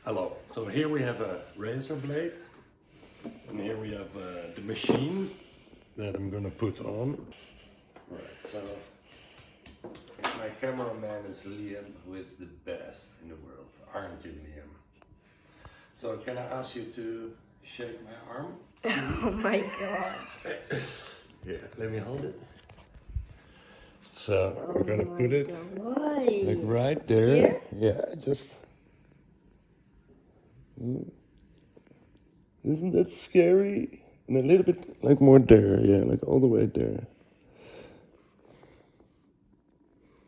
Hello. So here we have a razor blade, and here we have the machine that I'm gonna put on. Alright, so my cameraman is Liam, who is the best in the world, aren't you, Liam? So can I ask you to shake my arm? Oh my god. Here, let me hold it. So we're gonna put it Why? like right there. Here? Yeah, just. Isn't that scary? And a little bit like more there, yeah, like all the way there.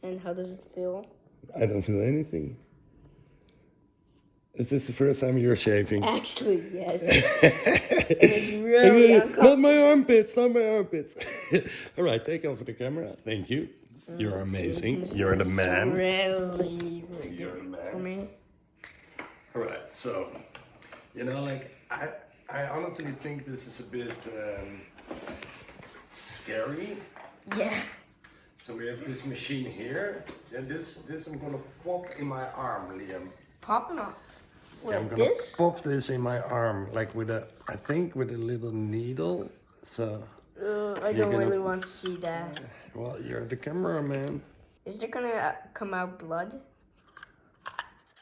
And how does it feel? I don't feel anything. Is this the first time you're shaving? Actually, yes. And it's really uncomfortable. Not my armpits, not my armpits. All right, take over the camera. Thank you. You're amazing. You're the man. Really, You're the man. for me. All right, so, like, I honestly think this is a bit scary. Yeah. So we have this machine here, and this I'm gonna pop in my arm, Liam. Popping off. Yeah, I'm Like gonna this? pop this in my arm, like I think with a little needle. So, I You're don't gonna- really want to see that. well, you're the cameraman. Is there gonna come out blood?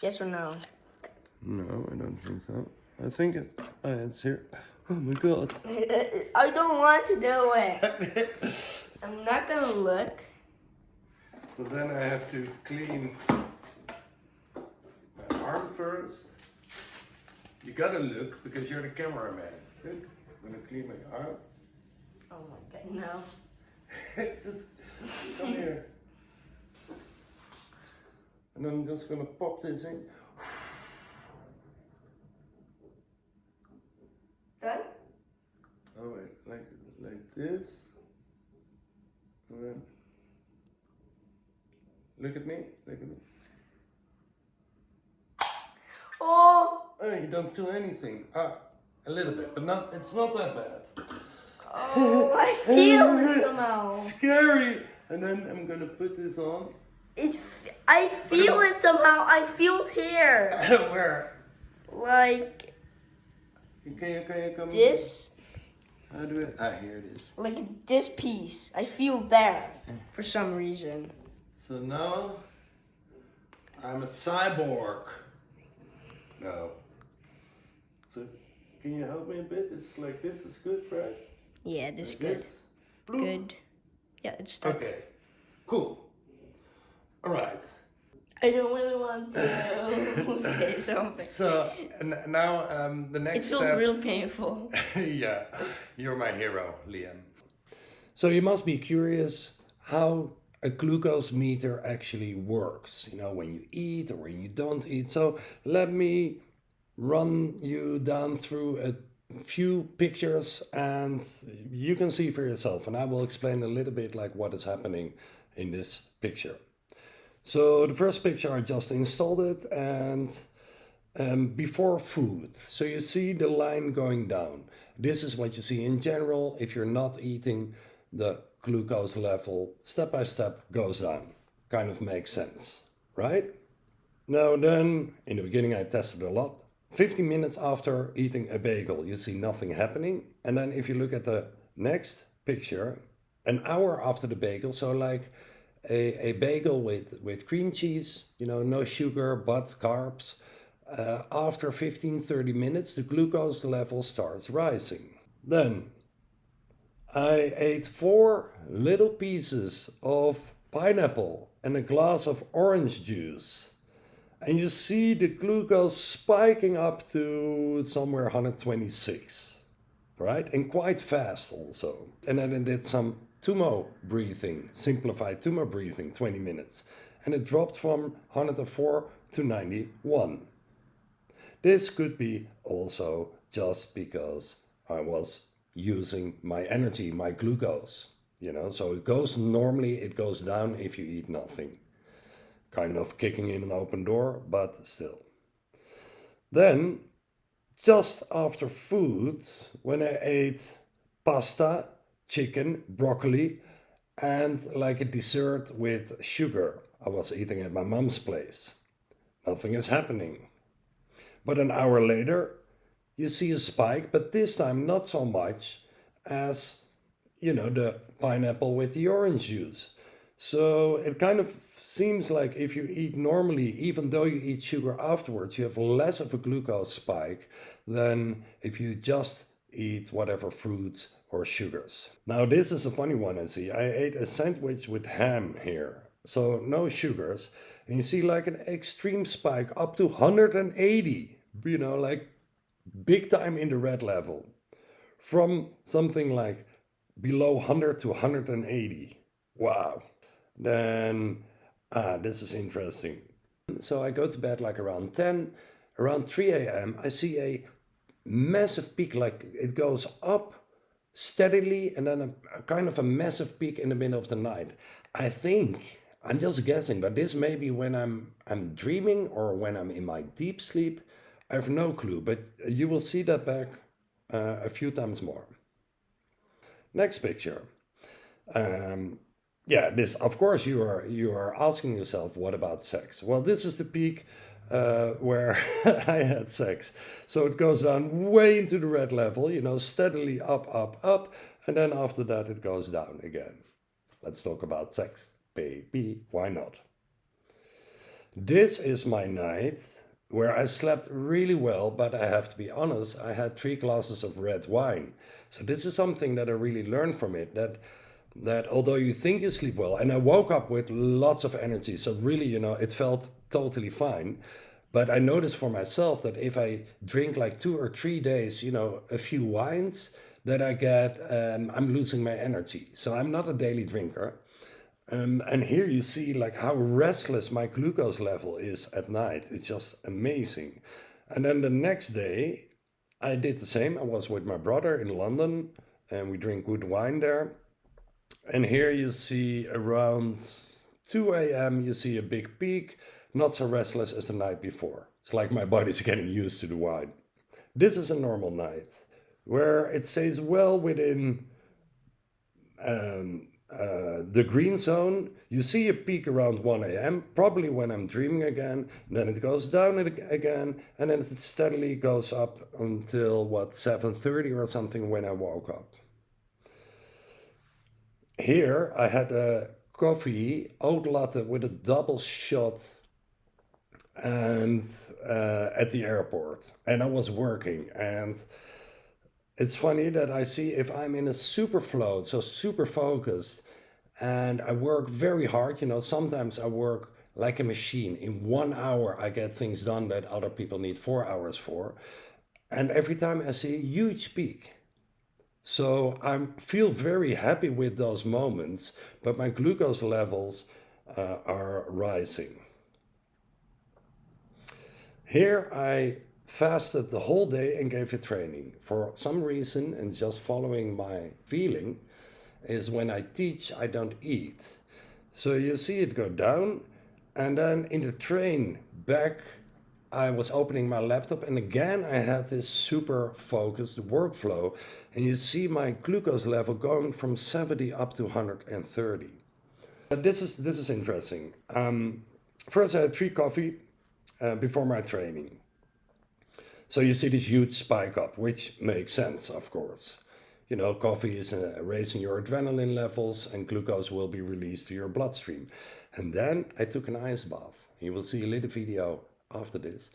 Yes or no? No, I don't think so. I think it's here. Oh my god. I don't want to do it. I'm not gonna look. So then I have to clean my arm first. You gotta look because you're the cameraman. Look, I'm gonna clean my arm. Oh my god, no. Just come here. And I'm just gonna pop this in. Done? Oh wait, like this. And then look at me, look at me. Oh! Oh, you don't feel anything. A little bit, but it's not that bad. Oh, I feel it somehow. Scary! And then I'm gonna put this on. I feel it somehow. I feel it here. Where? Like Can you come? this. How do it? Here it is. Like this piece. I feel there for some reason. So now I'm a cyborg. No. So can you help me a bit? It's like this is good, right? Yeah, this is Like good. this. Good. Yeah, it's stuck. Okay. Cool. All right. I don't really want to say something. So now the next It feels step. real painful. Yeah, you're my hero, Liam. So you must be curious how a glucose meter actually works, when you eat or when you don't eat. So let me run you down through a few pictures and you can see for yourself. And I will explain a little bit like what is happening in this picture. So the first picture, I just installed it and before food. So you see the line going down. This is what you see in general. If you're not eating, the glucose level step by step goes down. Kind of makes sense, right? Now then, in the beginning I tested a lot. 15 minutes after eating a bagel, you see nothing happening. And then if you look at the next picture, an hour after the bagel, so like a bagel with cream cheese, no sugar but carbs. After 15-30 minutes, the glucose level starts rising. Then I ate 4 little pieces of pineapple and a glass of orange juice. And you see the glucose spiking up to somewhere 126, right? And quite fast also. And then I did some Tumo breathing, simplified Tumo breathing, 20 minutes. And it dropped from 104 to 91. This could be also just because I was using my energy, my glucose, So it goes down if you eat nothing. Kind of kicking in an open door, but still. Then, just after food, when I ate pasta, chicken, broccoli, and like a dessert with sugar, I was eating at my mom's place. Nothing is happening. But an hour later, you see a spike, but this time not so much as, the pineapple with the orange juice. So it kind of seems like if you eat normally, even though you eat sugar afterwards, you have less of a glucose spike than if you just eat whatever fruits or sugars. Now this is a funny one I see. I ate a sandwich with ham here, so no sugars, and you see like an extreme spike up to 180, like big time in the red level, from something like below 100 to 180. Wow. Then, this is interesting. So I go to bed like around 10, around 3 a.m. I see a massive peak, like it goes up steadily and then a kind of a massive peak in the middle of the night. I think, I'm just guessing, but this may be when I'm dreaming or when I'm in my deep sleep. I have no clue, but you will see that back a few times more. Next picture. This, of course, you are asking yourself, what about sex? Well, this is the peak where I had sex. So it goes down way into the red level, steadily up, up, up, and then after that it goes down again. Let's talk about sex, baby, why not? This is my night where I slept really well, but I have to be honest, I had 3 glasses of red wine. So this is something that I really learned from it, that although you think you sleep well, and I woke up with lots of energy, so really, it felt totally fine. But I noticed for myself that if I drink like 2 or 3 days, a few wines, that I'm losing my energy. So I'm not a daily drinker. And here you see like how restless my glucose level is at night. It's just amazing. And then the next day, I did the same. I was with my brother in London, and we drink good wine there. And here you see around 2 a.m. you see a big peak, not so restless as the night before. It's like my body's getting used to the wine. This is a normal night where it stays well within the green zone. You see a peak around 1 a.m., probably when I'm dreaming again, then it goes down again, and then it steadily goes up until 7:30 or something when I woke up. Here I had a coffee, oat latte with a double shot, and at the airport, and I was working, and it's funny that I see if I'm in a super flow, so super focused, and I work very hard, sometimes I work like a machine. In 1 hour I get things done that other people need 4 hours for, and every time I see a huge peak. So I feel very happy with those moments, but my glucose levels are rising. Here I fasted the whole day and gave a training. For some reason, and just following my feeling, is when I teach, I don't eat. So you see it go down, and then in the train back, I was opening my laptop, and again I had this super focused workflow, and you see my glucose level going from 70 up to 130. This is interesting. First I had 3 coffee before my training. So you see this huge spike up, which makes sense, of course. Coffee is raising your adrenaline levels, and glucose will be released to your bloodstream. And then I took an ice bath. You will see a little video after this.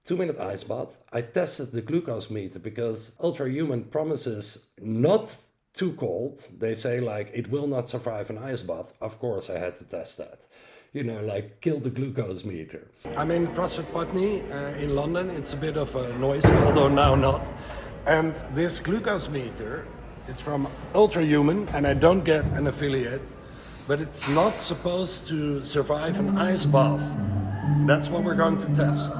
2-minute ice bath. I tested the glucose meter because Ultrahuman promises not too cold. They say like it will not survive an ice bath. Of course I had to test that. Like kill the glucose meter. I'm in CrossFit Putney in London. It's a bit of a noise, although now not. And this glucose meter, it's from Ultrahuman, and I don't get an affiliate, but it's not supposed to survive an ice bath. That's what we're going to test.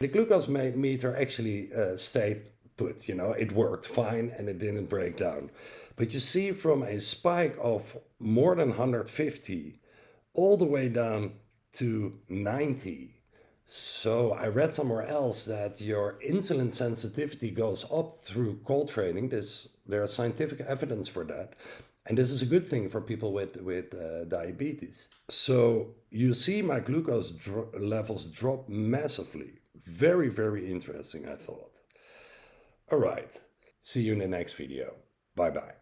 The glucose meter actually stayed put, it worked fine and it didn't break down. But you see from a spike of more than 150 all the way down to 90. So I read somewhere else that your insulin sensitivity goes up through cold training. There's scientific evidence for that. And this is a good thing for people with diabetes. So you see my glucose levels drop massively. Very, very interesting, I thought. All right. See you in the next video. Bye-bye.